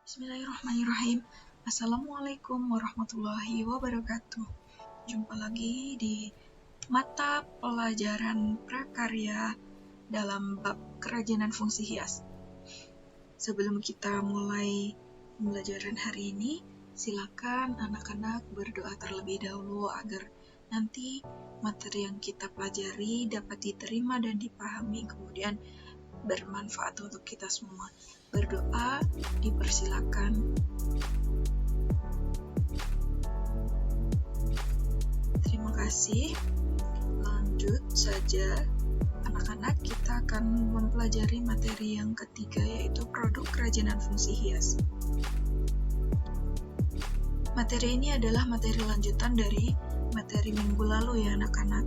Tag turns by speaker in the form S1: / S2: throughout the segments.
S1: Bismillahirrahmanirrahim. Assalamualaikum warahmatullahi wabarakatuh. Jumpa lagi di mata pelajaran prakarya dalam bab kerajinan fungsi hias. Sebelum kita mulai pembelajaran hari ini, silakan anak-anak berdoa terlebih dahulu agar nanti materi yang kita pelajari dapat diterima dan dipahami, kemudian bermanfaat untuk kita semua. Berdoa dipersilakan. Terima kasih. Lanjut saja anak-anak, kita akan mempelajari materi yang ketiga, yaitu produk kerajinan fungsi hias. Materi ini adalah materi lanjutan dari materi minggu lalu ya anak-anak.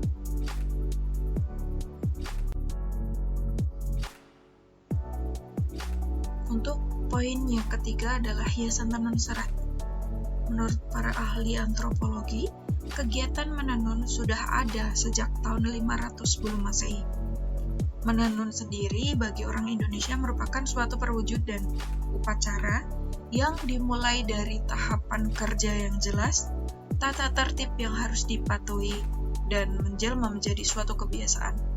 S1: Untuk poin yang ketiga adalah hiasan tenun serat. Menurut para ahli antropologi, kegiatan menenun sudah ada sejak tahun 500 sebelum Masehi. Menenun sendiri bagi orang Indonesia merupakan suatu perwujudan upacara yang dimulai dari tahapan kerja yang jelas, tata tertib yang harus dipatuhi, dan menjelma menjadi suatu kebiasaan.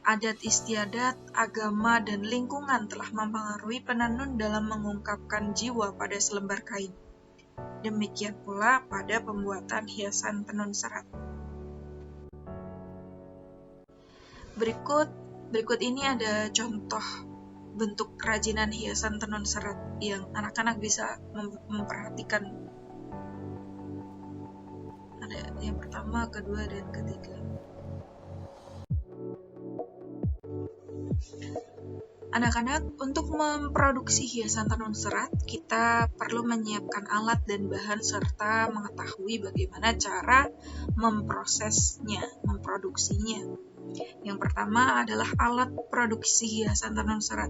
S1: Adat istiadat, agama, dan lingkungan telah mempengaruhi penenun dalam mengungkapkan jiwa pada selembar kain. Demikian pula pada pembuatan hiasan tenun serat. Berikut ini ada contoh bentuk kerajinan hiasan tenun serat yang anak-anak bisa memperhatikan. Ada yang pertama, kedua, dan ketiga. Anak-anak, untuk memproduksi hiasan tenun serat, kita perlu menyiapkan alat dan bahan serta mengetahui bagaimana cara memproduksinya. Yang pertama adalah alat produksi hiasan tenun serat.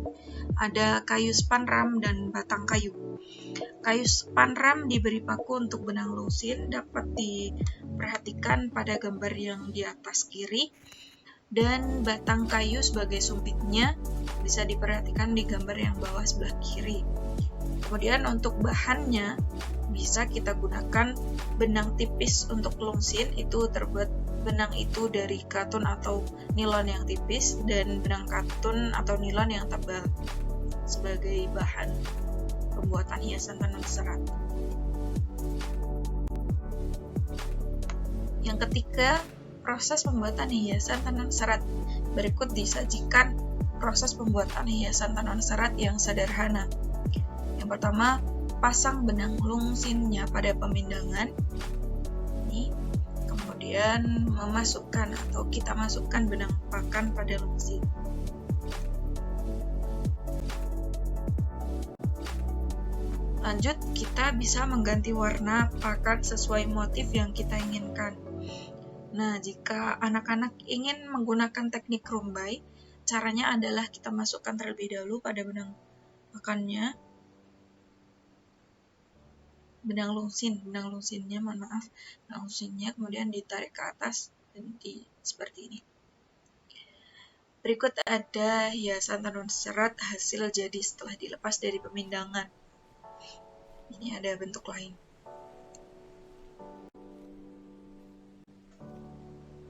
S1: Ada kayu spanram dan batang kayu. Kayu spanram diberi paku untuk benang lusin, dapat diperhatikan pada gambar yang di atas kiri. Dan batang kayu sebagai sumpitnya bisa diperhatikan di gambar yang bawah sebelah kiri. Kemudian untuk bahannya bisa kita gunakan benang tipis untuk lungsin, itu terbuat benang itu dari katun atau nilon yang tipis, dan benang katun atau nilon yang tebal sebagai bahan pembuatan hiasan tenun serat. Yang ketiga, proses pembuatan hiasan tenun serat. Berikut disajikan proses pembuatan hiasan tenun serat yang sederhana. Yang pertama, pasang benang lungsinnya pada pemindangan. Kemudian kita masukkan benang pakan pada lungsin. Lanjut, kita bisa mengganti warna pakan sesuai motif yang kita inginkan. Nah, jika anak-anak ingin menggunakan teknik rumbai, caranya adalah kita masukkan terlebih dahulu pada benang pakannya, benang lungsinnya, kemudian ditarik ke atas dan seperti ini. Berikut ada hiasan tenun serat hasil jadi setelah dilepas dari pemindangan. Ini ada bentuk lain.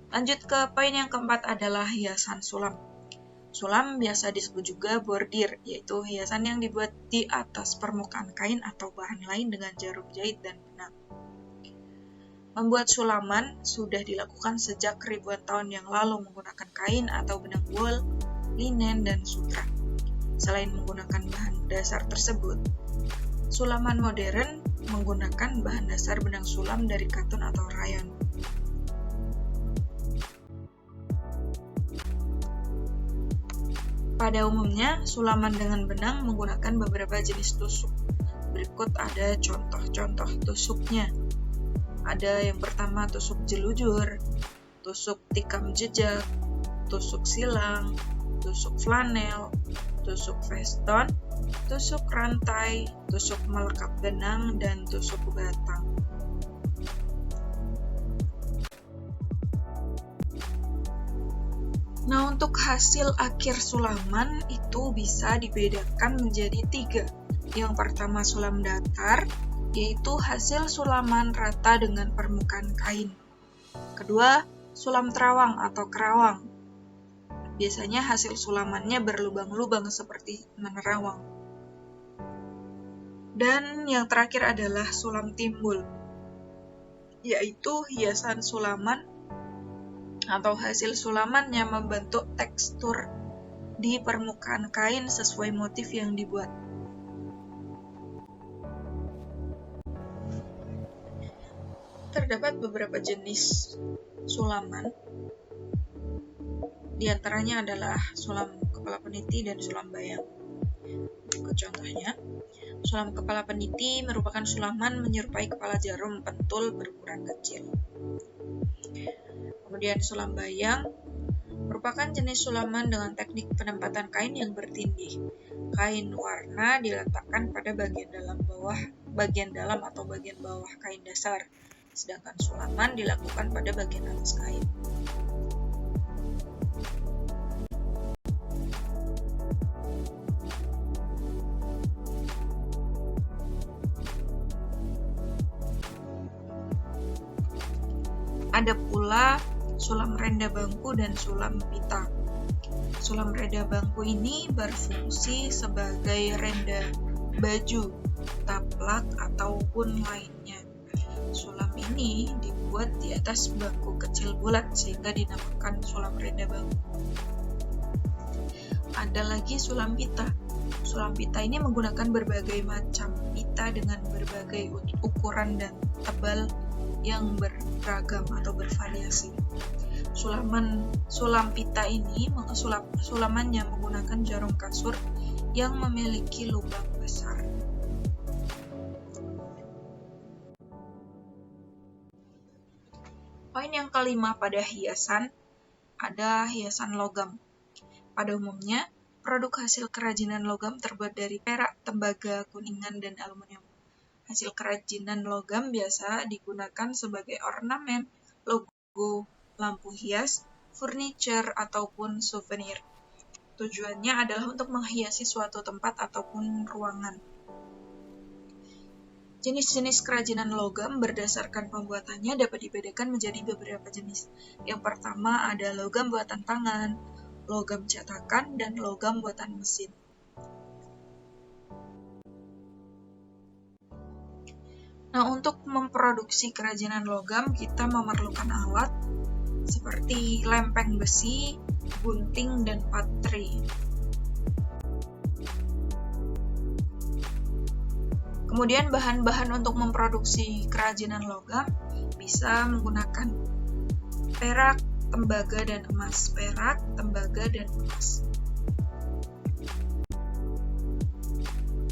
S1: Lanjut ke poin yang keempat adalah hiasan sulam. Sulam biasa disebut juga bordir, yaitu hiasan yang dibuat di atas permukaan kain atau bahan lain dengan jarum jahit dan benang. Membuat sulaman sudah dilakukan sejak ribuan tahun yang lalu menggunakan kain atau benang wol, linen, dan sutra. Selain menggunakan bahan dasar tersebut, sulaman modern menggunakan bahan dasar benang sulam dari katun atau rayon. Pada umumnya, sulaman dengan benang menggunakan beberapa jenis tusuk. Berikut ada contoh-contoh tusuknya. Ada yang pertama tusuk jelujur, tusuk tikam jejak, tusuk silang, tusuk flanel, tusuk veston, tusuk rantai, tusuk melekat benang, dan tusuk batang. Nah, untuk hasil akhir sulaman itu bisa dibedakan menjadi 3. Yang pertama sulam datar, yaitu hasil sulaman rata dengan permukaan kain. Kedua, sulam terawang atau kerawang. Biasanya hasil sulamannya berlubang-lubang seperti menerawang. Dan yang terakhir adalah sulam timbul, yaitu hiasan sulaman atau hasil sulaman yang membentuk tekstur di permukaan kain sesuai motif yang dibuat. Terdapat beberapa jenis sulaman, di antaranya adalah sulam kepala peniti dan sulam bayang. Contohnya, sulam kepala peniti merupakan sulaman menyerupai kepala jarum pentul berukuran kecil. Kemudian sulam bayang merupakan jenis sulaman dengan teknik penempatan kain yang bertindih. Kain warna diletakkan pada bagian dalam atau bagian bawah kain dasar, sedangkan sulaman dilakukan pada bagian atas kain. Ada pula sulam renda bangku dan sulam pita. Sulam renda bangku ini berfungsi sebagai renda baju, taplak, ataupun lainnya. Sulam ini dibuat di atas bangku kecil bulat sehingga dinamakan sulam renda bangku. Ada lagi sulam pita. Sulam pita ini menggunakan berbagai macam pita dengan berbagai ukuran dan tebal yang beragam atau bervariasi. Sulam pita ini sulamannya menggunakan jarum kasur yang memiliki lubang besar. Poin yang kelima pada hiasan, ada hiasan logam. Pada umumnya, produk hasil kerajinan logam terbuat dari perak, tembaga, kuningan, dan aluminium. Hasil kerajinan logam biasa digunakan sebagai ornamen, logo, lampu hias, furniture, ataupun souvenir. Tujuannya adalah untuk menghiasi suatu tempat ataupun ruangan. Jenis-jenis kerajinan logam berdasarkan pembuatannya dapat dibedakan menjadi beberapa jenis. Yang pertama ada logam buatan tangan, logam cetakan, dan logam buatan mesin. Nah, untuk memproduksi kerajinan logam, kita memerlukan alat seperti lempeng besi, gunting, dan patri. Kemudian bahan-bahan untuk memproduksi kerajinan logam bisa menggunakan perak, tembaga, dan emas. Perak, tembaga, dan emas.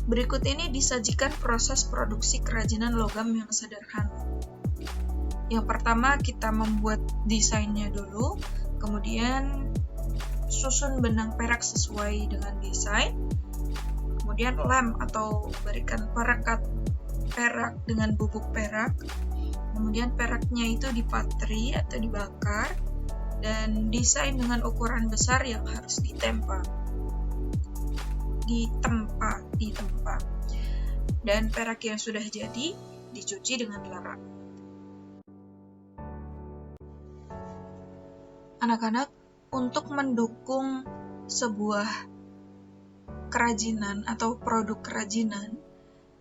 S1: Berikut ini disajikan proses produksi kerajinan logam yang sederhana. Yang pertama, kita membuat desainnya dulu, kemudian susun benang perak sesuai dengan desain, kemudian lem atau berikan perekat perak dengan bubuk perak, kemudian peraknya itu dipatri atau dibakar, dan desain dengan ukuran besar yang harus ditempa. Dan perak yang sudah jadi dicuci dengan lerap. Anak-anak, untuk mendukung sebuah kerajinan atau produk kerajinan,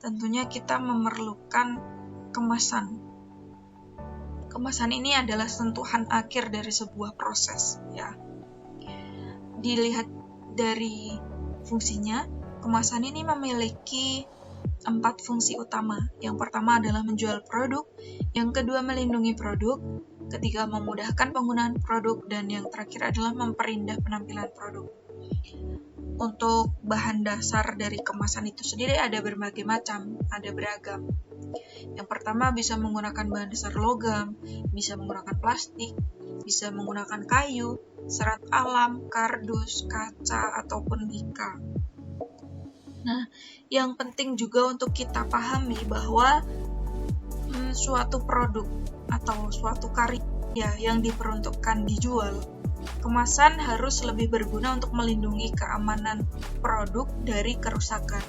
S1: tentunya kita memerlukan kemasan. Kemasan ini adalah sentuhan akhir dari sebuah proses, ya. Dilihat dari fungsinya, kemasan ini memiliki 4 fungsi utama. Yang pertama adalah menjual produk, yang kedua melindungi produk, ketiga memudahkan penggunaan produk, dan yang terakhir adalah memperindah penampilan produk. Untuk bahan dasar dari kemasan itu sendiri ada berbagai macam, ada beragam. Yang pertama bisa menggunakan bahan dasar logam, bisa menggunakan plastik, bisa menggunakan kayu, serat alam, kardus, kaca, ataupun mika. Nah, yang penting juga untuk kita pahami bahwa suatu produk atau suatu karya yang diperuntukkan dijual Kemasan harus lebih berguna untuk melindungi keamanan produk dari kerusakan.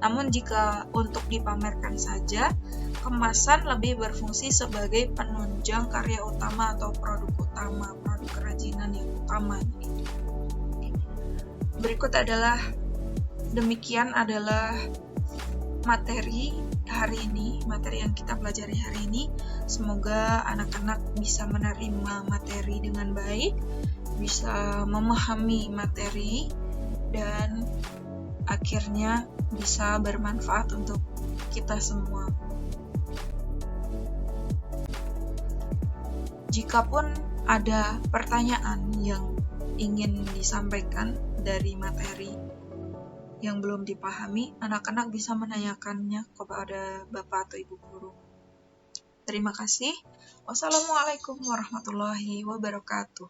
S1: Namun jika untuk dipamerkan saja, kemasan lebih berfungsi sebagai penunjang karya utama atau produk utama, produk kerajinan yang utama. Berikut demikian adalah materi hari ini, materi yang kita pelajari hari ini. Semoga anak-anak bisa menerima materi dengan baik, bisa memahami materi, dan akhirnya bisa bermanfaat untuk kita semua. Jikapun ada pertanyaan yang ingin disampaikan dari materi yang belum dipahami, anak-anak bisa menanyakannya kepada Bapak atau Ibu guru. Terima kasih. Wassalamualaikum warahmatullahi wabarakatuh.